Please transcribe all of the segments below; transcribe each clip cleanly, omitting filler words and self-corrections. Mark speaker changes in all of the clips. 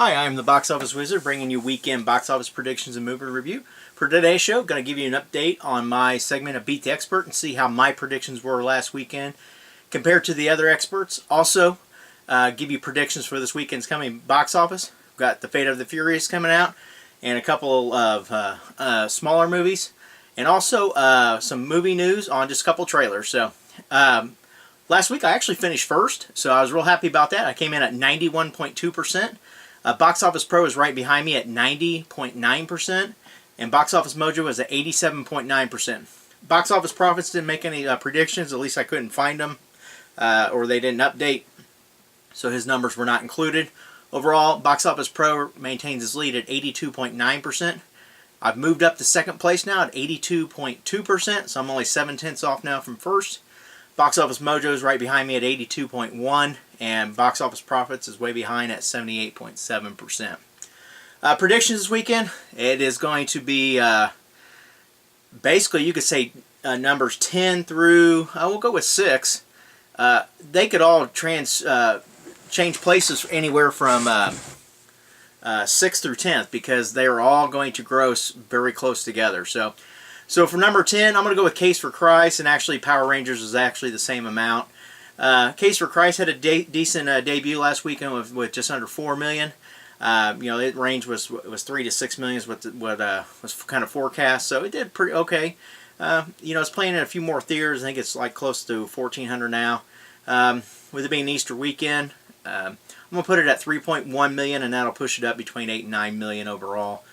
Speaker 1: Hi, I'm the Box Office Wizard, bringing you weekend box office predictions and movie review. For today's show, I'm going to give you an update on my segment of Beat the Expert and see how my predictions were last weekend compared to the other experts. Also, give you predictions for this weekend's coming box office. We've got The Fate of the Furious coming out, and a couple of smaller movies, and also some movie news on just a couple trailers. So, last week I actually finished first, so I was real happy about that. I came in at 91.2%. Box Office Pro is right behind me at 90.9%, and Box Office Mojo is at 87.9%. Box Office Profits didn't make any predictions, at least I couldn't find them, or they didn't update, so his numbers were not included. Overall, Box Office Pro maintains his lead at 82.9%. I've moved up to second place now at 82.2%, so I'm only 7/10 off now from first. Box Office Mojo is right behind me at 82.1%, and Box Office Profits is way behind at 78.7%. Predictions this weekend, it is going to be basically, you could say numbers 10 through, we'll go with 6. They could all change places anywhere from 6th through 10th, because they are all going to gross very close together. So for number 10, I'm going to go with Case for Christ, and actually Power Rangers is actually the same amount. Case for Christ had a decent debut last weekend with just under 4 million. The range was 3 to 6 million is what was kind of forecast, so it did pretty okay. It's playing in a few more theaters. I think it's like close to 1,400 now. With it being Easter weekend, I'm going to put it at 3.1 million, and that'll push it up between 8 and 9 million overall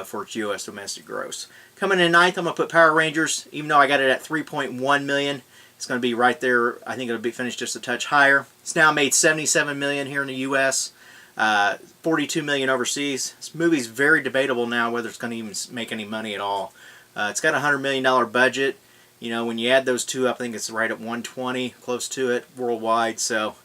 Speaker 1: for its U.S. domestic gross. Coming in 9th, I'm going to put Power Rangers. Even though I got it at 3.1 million, it's going to be right there. I think it'll be finished just a touch higher. It's now made 77 million here in the U.S., 42 million overseas. This movie's very debatable now whether it's going to even make any money at all. It's got a $100 million budget. When you add those two up, I think it's right at 120, close to it worldwide. So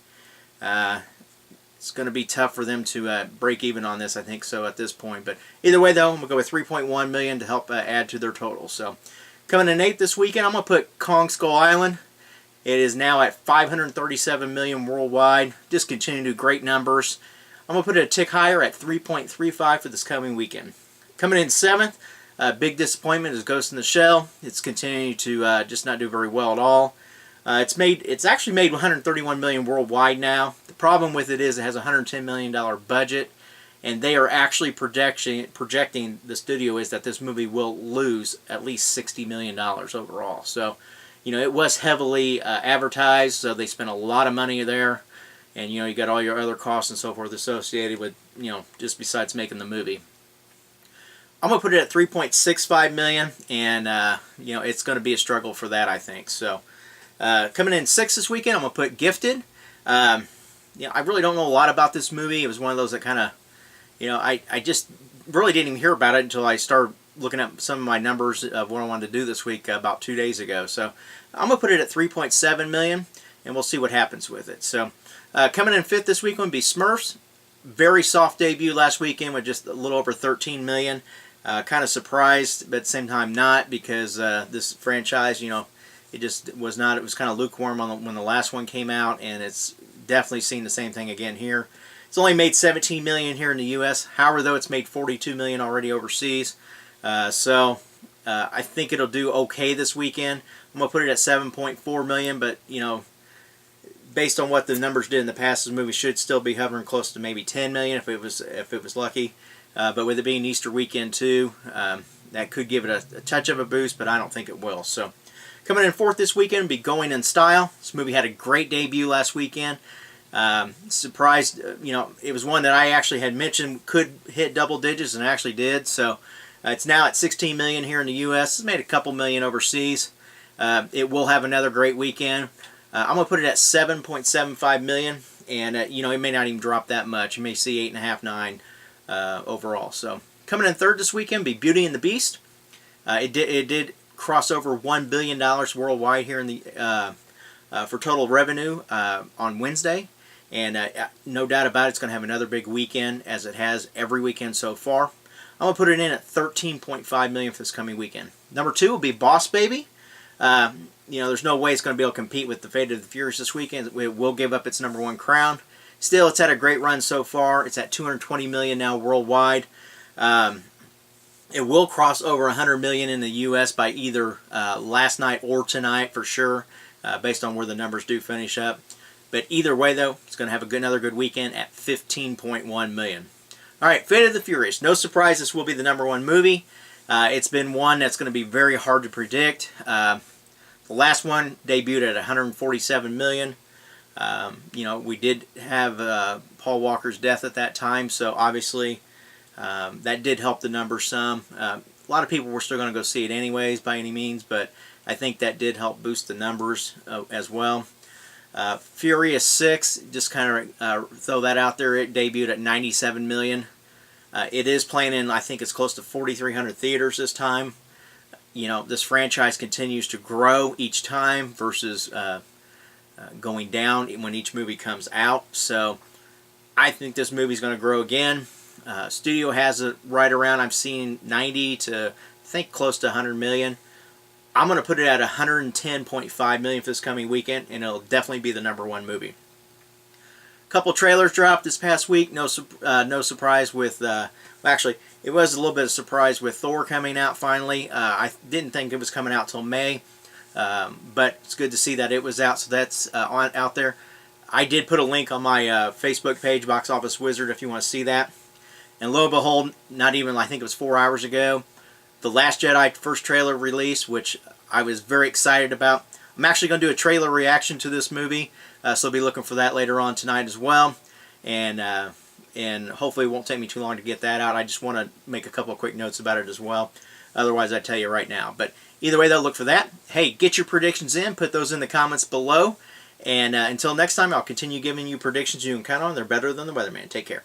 Speaker 1: it's going to be tough for them to break even on this, I think so, at this point. But either way, though, I'm going to go with 3.1 million to help add to their total. So coming in 8th this weekend, I'm going to put Kong Skull Island. It is now at 537 million worldwide. Just continuing to do great numbers. I'm going to put it a tick higher at 3.35 for this coming weekend. Coming in 7th, big disappointment is Ghost in the Shell. It's continuing to just not do very well at all. It's actually made 131 million worldwide now. The problem with it is it has a $110 million budget, and they are actually projecting, the studio is, that this movie will lose at least $60 million overall. So, it was heavily advertised, so they spent a lot of money there, and you got all your other costs and so forth associated with, just besides making the movie. I'm going to put it at 3.65 million, and it's going to be a struggle for that, I think. So coming in 6th this weekend, I'm going to put Gifted. I really don't know a lot about this movie. It was one of those that kind of, I just really didn't even hear about it until I started looking at some of my numbers of what I wanted to do this week about 2 days ago. So I'm going to put it at 3.7 million, and we'll see what happens with it. So coming in 5th this week would be Smurfs. Very soft debut last weekend with just a little over 13 million. Kind of surprised, but at the same time not, because this franchise, it just was not. It was kind of lukewarm when the last one came out, and it's definitely seen the same thing again here. It's only made 17 million here in the U.S. However, though, it's made 42 million already overseas. So I think it'll do okay this weekend. I'm gonna put it at 7.4 million, but based on what the numbers did in the past, this movie should still be hovering close to maybe 10 million if it was lucky. But with it being Easter weekend too, that could give it a touch of a boost, but I don't think it will. So coming in 4th this weekend would be Going in Style. This movie had a great debut last weekend. Surprised, it was one that I actually had mentioned could hit double digits, and it actually did. So it's now at 16 million here in the U.S. It's made a couple million overseas. It will have another great weekend. I'm going to put it at 7.75 million, and it may not even drop that much. You may see 8.5, 9 overall. So coming in 3rd this weekend be Beauty and the Beast. It did cross over $1 billion worldwide here in the for total revenue on Wednesday, and no doubt about it, it's going to have another big weekend, as it has every weekend so far. I'm going to put it in at 13.5 million for this coming weekend. Number 2 will be Boss Baby. There's no way it's going to be able to compete with The Fate of the Furious this weekend. It will give up its #1 crown. Still, it's had a great run so far. It's at 220 million now worldwide. It will cross over 100 million in the U.S. by either last night or tonight for sure, based on where the numbers do finish up. But either way, though, it's going to have another good weekend at 15.1 million. All right, Fate of the Furious. No surprise, this will be the #1 movie. It's been one that's going to be very hard to predict. The last one debuted at 147 million. You know, we did have Paul Walker's death at that time, so obviously that did help the numbers some. A lot of people were still going to go see it anyways, by any means, but I think that did help boost the numbers as well. Furious 6, just kind of throw that out there, it debuted at 97 million. It is playing in, I think it's close to 4,300 theaters this time. You know, this franchise continues to grow each time versus going down when each movie comes out. So I think this movie's going to grow again. Studio has it right around, I've seen 90 to I think close to 100 million. I'm going to put it at 110.5 million for this coming weekend, and it'll definitely be the #1 movie. A couple trailers dropped this past week. No surprise with, actually, it was a little bit of a surprise with Thor coming out finally. I didn't think it was coming out till May, but it's good to see that it was out, so that's out there. I did put a link on my Facebook page, Box Office Wizard, if you want to see that. And lo and behold, not even, I think it was 4 hours ago, The Last Jedi first trailer release, which I was very excited about. I'm actually going to do a trailer reaction to this movie, so I'll be looking for that later on tonight as well. And hopefully it won't take me too long to get that out. I just want to make a couple of quick notes about it as well. Otherwise, I'd tell you right now. But either way, though, look for that. Hey, get your predictions in. Put those in the comments below. And until next time, I'll continue giving you predictions you can count on. They're better than the weatherman. Take care.